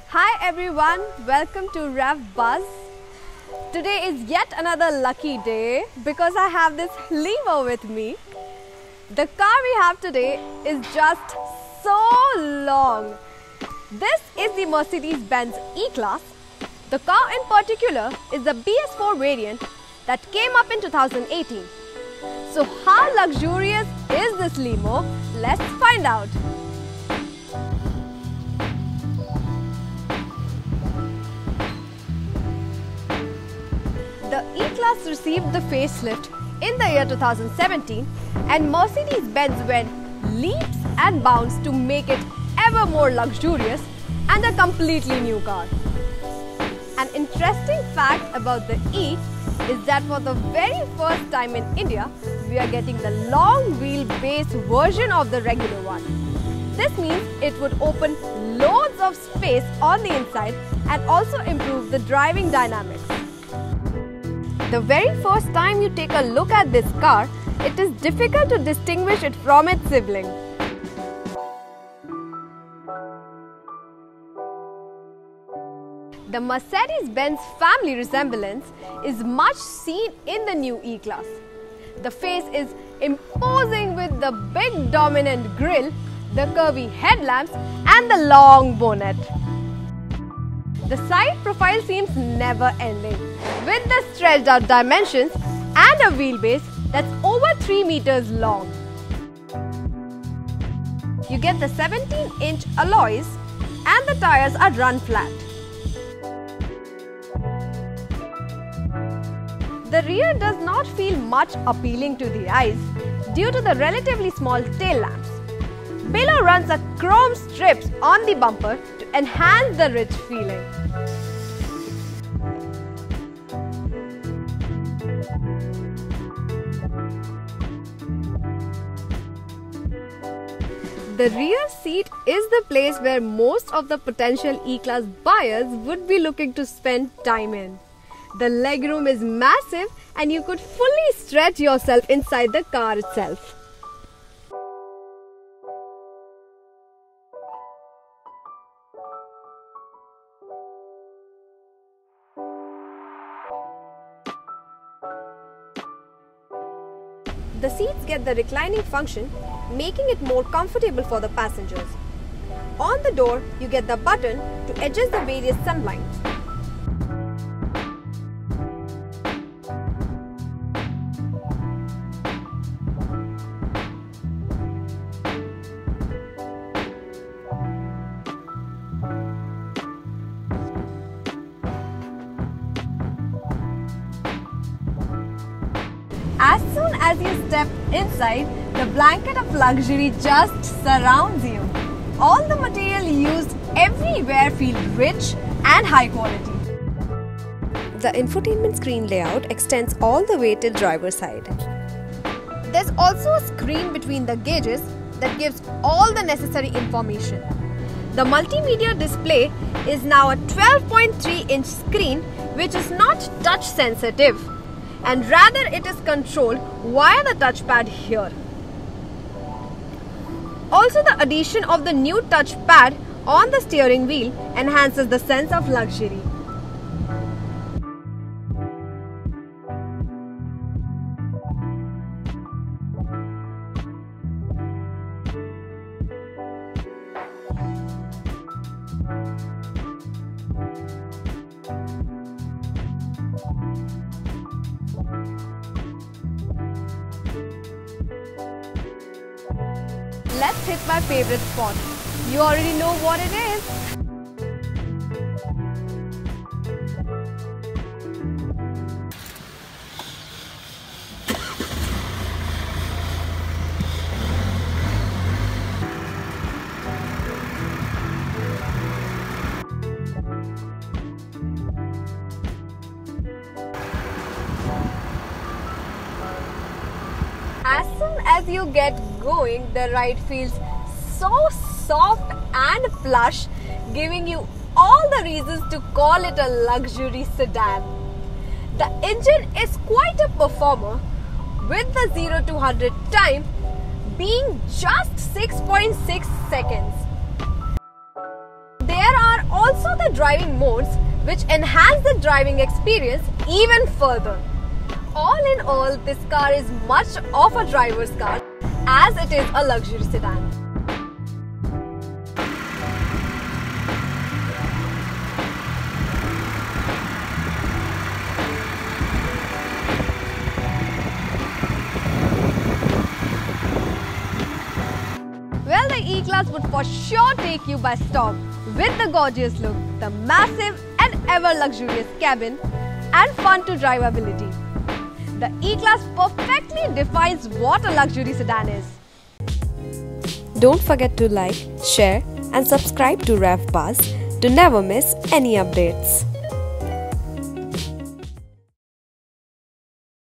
Hi everyone, welcome to Rev Buzz. Today is yet another lucky day because I have this Limo with me. The car we have today is just so long. This is the Mercedes-Benz E-Class. The car in particular is the BS4 variant that came up in 2018. So how luxurious is this Limo? Let's find out. The E-Class received the facelift in the year 2017 and Mercedes-Benz went leaps and bounds to make it ever more luxurious and a completely new car. An interesting fact about the E is that for the very first time in India, we are getting the long wheelbase version of the regular one. This means it would open loads of space on the inside and also improve the driving dynamics. The very first time you take a look at this car, it is difficult to distinguish it from its sibling. The Mercedes-Benz family resemblance is much seen in the new E-Class. The face is imposing with the big dominant grille, the curvy headlamps and the long bonnet. The side profile seems never ending with the stretched out dimensions and a wheelbase that's over 3 meters long. You get the 17-inch alloys and the tires are run flat. The rear does not feel much appealing to the eyes due to the relatively small tail lamps. Below runs a chrome strips on the bumper to enhance the rich feeling. The rear seat is the place where most of the potential E-Class buyers would be looking to spend time in. The legroom is massive and you could fully stretch yourself inside the car itself. The seats get the reclining function, making it more comfortable for the passengers. On the door, you get the button to adjust the various sun blinds. As soon as you step inside, the blanket of luxury just surrounds you. All the material used everywhere feels rich and high quality. The infotainment screen layout extends all the way till driver's side. There's also a screen between the gauges that gives all the necessary information. The multimedia display is now a 12.3-inch screen which is not touch sensitive, and rather it is controlled via the touchpad here. Also, the addition of the new touchpad on the steering wheel enhances the sense of luxury. Let's hit my favorite spot. You already know what it is. As soon as you get going, the ride feels so soft and plush, giving you all the reasons to call it a luxury sedan. The engine is quite a performer with the 0 to 100 time being just 6.6 seconds. There are also the driving modes which enhance the driving experience even further. All in all, this car is much of a driver's car as it is a luxury sedan. Well, the E-Class would for sure take you by storm with the gorgeous look, the massive and ever luxurious cabin and fun to drive ability. The E-Class perfectly defines what a luxury sedan is. Don't forget to like, share and subscribe to RevBuzz to never miss any updates.